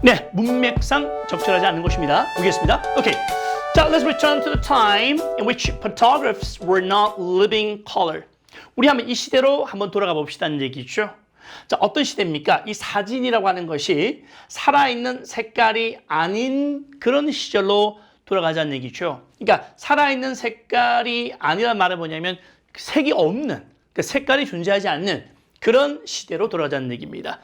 네, 문맥상 적절하지 않는 것입니다. 보겠습니다. 오케이. 자, let's return to the time in which photographs were not living color. 우리 한번 이 시대로 한번 돌아가 봅시다는 얘기죠. 자, 어떤 시대입니까? 이 사진이라고 하는 것이 살아있는 색깔이 아닌 그런 시절로 돌아가자는 얘기죠. 그러니까 살아있는 색깔이 아니란 말은 뭐냐면 색이 없는, 그러니까 색깔이 존재하지 않는 그런 시대로 돌아가자는 얘기입니다.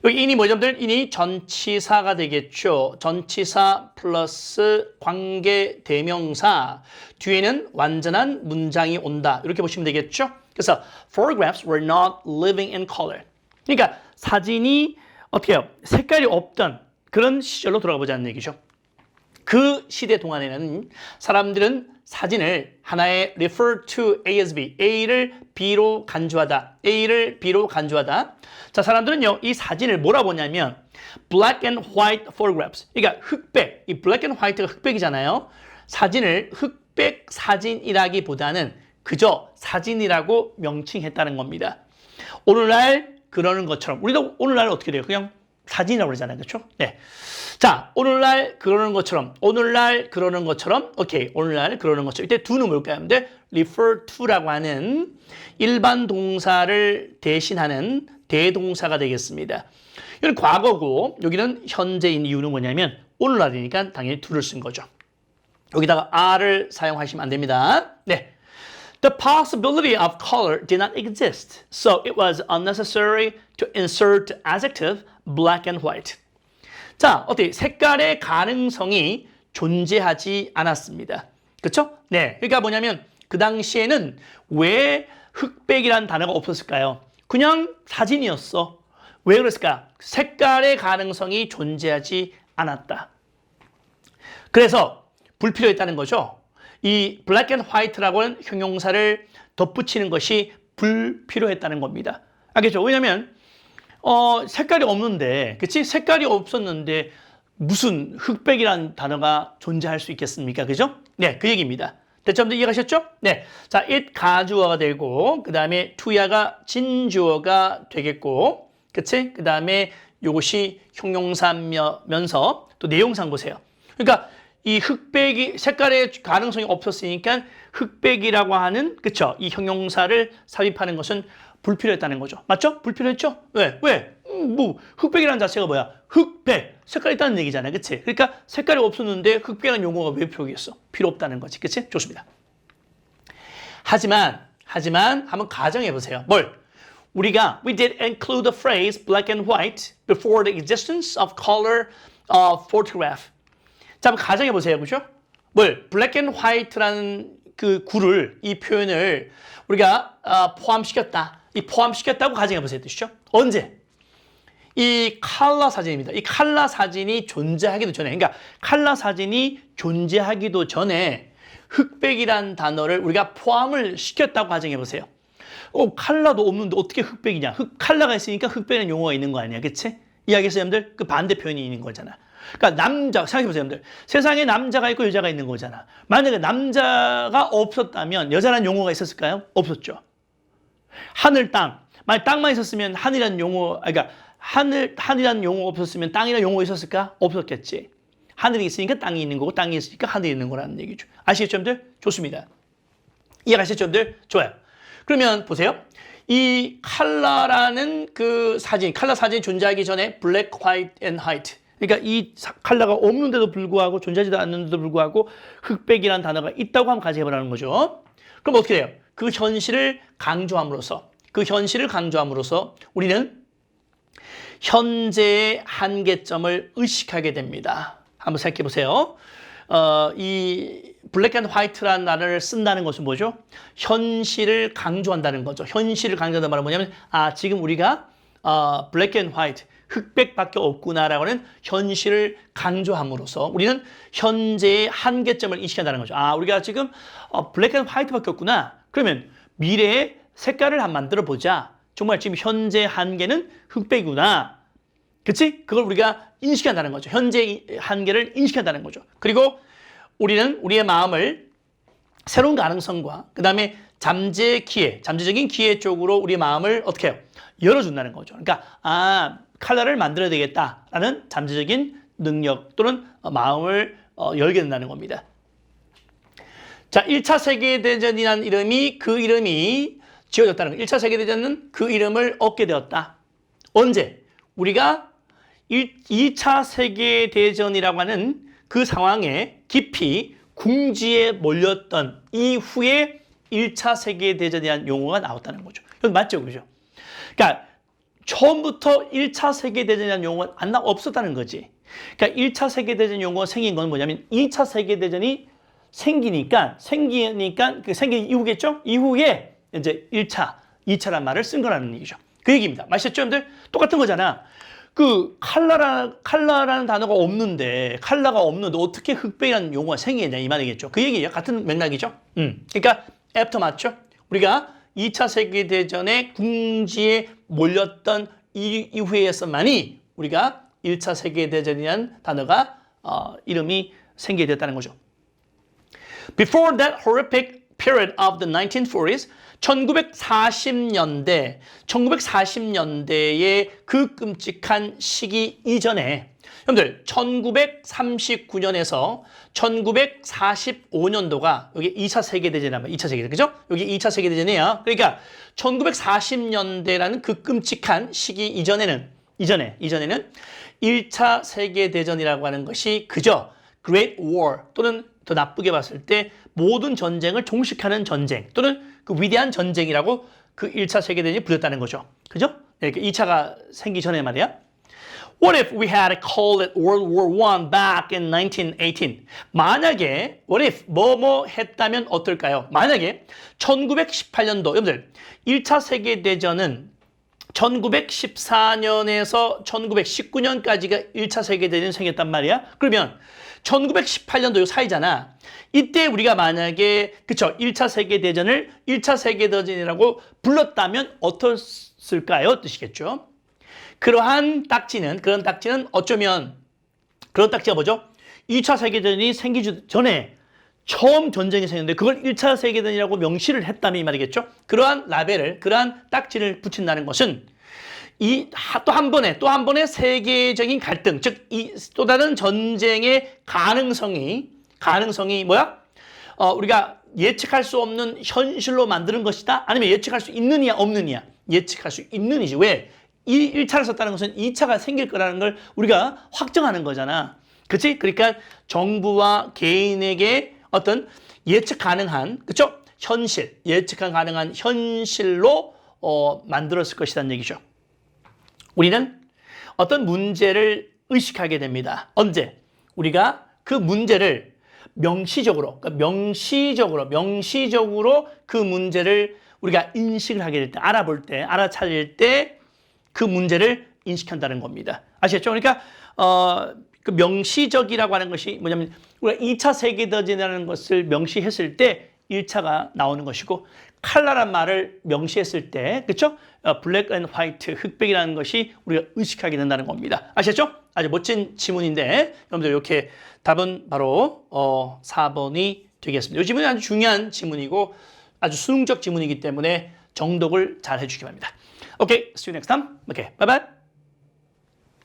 여기 인이 뭐죠? 인이 전치사가 되겠죠. 전치사 플러스 관계 대명사 뒤에는 완전한 문장이 온다. 이렇게 보시면 되겠죠. 그래서 photographs were not living in color. 그러니까 사진이 어떻게 해요? 색깔이 없던 그런 시절로 돌아가 보자는 얘기죠. 그 시대 동안에는 사람들은 사진을 하나의 refer to A as B, A를 B로 간주하다, A를 B로 간주하다. 자, 사람들은요, 이 사진을 뭐라 보냐면 black and white photographs. 그러니까 흑백, 이 black and white가 흑백이잖아요. 사진을 흑백 사진이라기보다는 그저 사진이라고 명칭했다는 겁니다. 오늘날 그러는 것처럼, 우리도 오늘날 어떻게 돼요? 그냥 사진이라고 그러잖아요. 그렇죠? 네. 자, 오늘날 그러는 것처럼, 오늘날 그러는 것처럼, 오케이, 오늘날 그러는 것처럼. 이때 do는 뭘까요? 근데 refer to라고 하는 일반 동사를 대신하는 대동사가 되겠습니다. 이건 과거고, 여기는 현재인 이유는 뭐냐면 오늘날이니까 당연히 to를 쓴 거죠. 여기다가 are를 사용하시면 안 됩니다. 네. The possibility of color did not exist, so it was unnecessary to insert the adjective black and white. 자, 어때? 색깔의 가능성이 존재하지 않았습니다. 그렇죠? 네. 그러니까 뭐냐면 그 당시에는 왜 흑백이라는 단어가 없었을까요? 그냥 사진이었어. 왜 그랬을까? 색깔의 가능성이 존재하지 않았다. 그래서 불필요했다는 거죠. 이 black and white라고 하는 형용사를 덧붙이는 것이 불필요했다는 겁니다. 알겠죠? 왜냐면 색깔이 없는데, 그치? 색깔이 없었는데 무슨 흑백이라는 단어가 존재할 수 있겠습니까? 그죠? 네, 그 얘기입니다. 대점도 이해가셨죠? 네. 자, it 가주어가 되고, 그 다음에 to야가 진주어가 되겠고, 그치? 그 다음에 요것이 형용사면서 또 내용상 보세요. 그러니까 이 흑백이 색깔의 가능성이 없었으니까 흑백이라고 하는, 그쵸? 이 형용사를 삽입하는 것은 불필요했다는 거죠. 맞죠? 불필요했죠? 왜? 뭐 흑백이라는 자체가 뭐야? 흑백. 색깔이 있다는 얘기잖아요. 그치? 그러니까 색깔이 없었는데 흑백이라는 용어가 왜 필요했어? 필요 없다는 거지. 그치? 좋습니다. 하지만 한번 가정해 보세요. 뭘? 우리가 we did include the phrase black and white before the existence of color photograph. 자, 한번 가정해 보세요. 그죠? 뭘? black and white라는 그 구를, 이 표현을 우리가 포함시켰다. 이 포함시켰다고 가정해 보세요. 뜻이죠? 언제? 이 컬러 사진입니다. 이 컬러 사진이 존재하기도 전에, 그러니까 컬러 사진이 존재하기도 전에 흑백이라는 단어를 우리가 포함을 시켰다고 가정해 보세요. 컬러도 없는데 어떻게 흑백이냐? 컬러가 있으니까 흑백이라는 용어가 있는 거 아니야? 그치? 이해하겠어요, 여러분들? 그 반대 표현이 있는 거잖아. 그러니까 남자, 생각해보세요, 여러분들. 세상에 남자가 있고 여자가 있는 거잖아. 만약에 남자가 없었다면 여자라는 용어가 있었을까요? 없었죠. 하늘, 땅. 만약 땅만 있었으면 하늘이라는 용어, 그러니까 하늘이라는 용어가 없었으면 땅이라는 용어가 있었을까? 없었겠지. 하늘이 있으니까 땅이 있는 거고 땅이 있으니까 하늘이 있는 거라는 얘기죠. 아시겠죠, 여러분들? 좋습니다. 이해가시죠, 여러분들? 좋아요. 그러면 보세요. 이 컬러라는 그 사진, 컬러 사진이 존재하기 전에 black, white, and white. 그러니까 이 컬러가 없는데도 불구하고 존재하지도 않는데도 불구하고 흑백이라는 단어가 있다고 한번 가정해보라는 거죠. 그럼 어떻게 돼요? 그 현실을 강조함으로써 우리는 현재의 한계점을 의식하게 됩니다. 한번 생각해 보세요. 이 블랙 앤 화이트라는 단어를 쓴다는 것은 뭐죠? 현실을 강조한다는 거죠. 현실을 강조한다는 말은 뭐냐면 지금 우리가 블랙 앤 화이트, 흑백밖에 없구나라고 하는 현실을 강조함으로써 우리는 현재의 한계점을 인식한다는 거죠. 우리가 지금 블랙 앤 화이트밖에 없구나. 그러면 미래의 색깔을 한번 만들어 보자. 정말 지금 현재 한계는 흑백이구나. 그치? 그걸 우리가 인식한다는 거죠. 현재의 한계를 인식한다는 거죠. 그리고 우리는 우리의 마음을 새로운 가능성과 그 다음에 잠재적인 기회 쪽으로 우리의 마음을 어떻게 해요? 열어준다는 거죠. 그러니까 컬러를 만들어야 되겠다라는 잠재적인 능력 또는 마음을 열게 된다는 겁니다. 자, 1차 세계대전이라는 이름이 지어졌다는 거. 1차 세계대전은 그 이름을 얻게 되었다. 언제? 우리가 2차 세계대전이라고 하는 그 상황에 깊이 궁지에 몰렸던 이후에 1차 세계대전이라는 용어가 나왔다는 거죠. 이건 맞죠? 그죠? 그러니까 처음부터 1차 세계대전이라는 용어가 없었다는 거지. 그러니까 1차 세계대전 용어가 생긴 건 뭐냐면 2차 세계대전이 생기니까 그 생긴 이후겠죠? 이후에 이제 1차, 2차란 말을 쓴 거라는 얘기죠. 그 얘기입니다. 맞셨죠, 여러분들? 똑같은 거잖아. 그 칼라라는 단어가 없는데 어떻게 흑백이라는 용어가 생기냐 이 말이겠죠. 그 얘기예요. 같은 맥락이죠. 그러니까 애프터 맞죠? 우리가 2차 세계대전의 궁지에 몰렸던 이후에서만이 우리가 1차 세계대전이라는 단어가 이름이 생기게 됐다는 거죠. Before that horrific period of the 1940s, 1940년대의 그 끔찍한 시기 이전에 여러분들 1939년에서 1945년도가 여기 2차 세계대전이란 2차 세계대전, 그죠? 여기 2차 세계대전이에요. 그러니까 1940년대라는 그 끔찍한 시기 이전에는 1차 세계대전이라고 하는 것이 그저 Great War 또는 더 나쁘게 봤을 때 모든 전쟁을 종식하는 전쟁 또는 그 위대한 전쟁이라고 그 1차 세계대전이 불렸다는 거죠. 그죠? 이렇게 2차가 생기 전에 말이야. What if we had called it World War I back in 1918? 만약에 what if 뭐뭐 했다면 어떨까요? 만약에 1918년도 여러분들 1차 세계대전은 1914년에서 1919년까지가 1차 세계대전이 생겼단 말이야. 그러면 1918년도 요 사이잖아. 이때 우리가 만약에 그쵸 1차 세계대전을 1차 세계대전이라고 불렀다면 어떻을까요? 뜻이겠죠. 그런 딱지는 어쩌면 그런 딱지가 뭐죠? 2차 세계대전이 생기기 전에 처음 전쟁이 생겼는데 그걸 1차 세계대전이라고 명시를 했다면 이 말이겠죠. 그러한 라벨을 그러한 딱지를 붙인다는 것은 또 한 번의 세계적인 갈등, 즉 또 다른 전쟁의 가능성이 뭐야? 우리가 예측할 수 없는 현실로 만드는 것이다? 아니면 예측할 수 있느냐 없느냐? 예측할 수 있느니지. 왜? 1차를 썼다는 것은 2차가 생길 거라는 걸 우리가 확정하는 거잖아. 그치? 그러니까 정부와 개인에게 어떤 예측 가능한, 그쵸? 예측 가능한 현실로 만들었을 것이라는 얘기죠. 우리는 어떤 문제를 의식하게 됩니다. 언제? 우리가 그 문제를 명시적으로 그 문제를 우리가 인식을 하게 될 때, 알아차릴 때 그 문제를 인식한다는 겁니다. 아시겠죠? 그러니까 그 명시적이라고 하는 것이 뭐냐면 우리가 2차 세계대전이라는 것을 명시했을 때 1차가 나오는 것이고 칼라란 말을 명시했을 때 그렇죠? 블랙 앤 화이트, 흑백이라는 것이 우리가 의식하게 된다는 겁니다. 아시겠죠? 아주 멋진 지문인데 여러분들 이렇게 답은 바로 4번이 되겠습니다. 이 지문은 아주 중요한 지문이고 아주 수능적 지문이기 때문에 정독을 잘 해주기 바랍니다. Okay, see you next time. Okay, bye bye.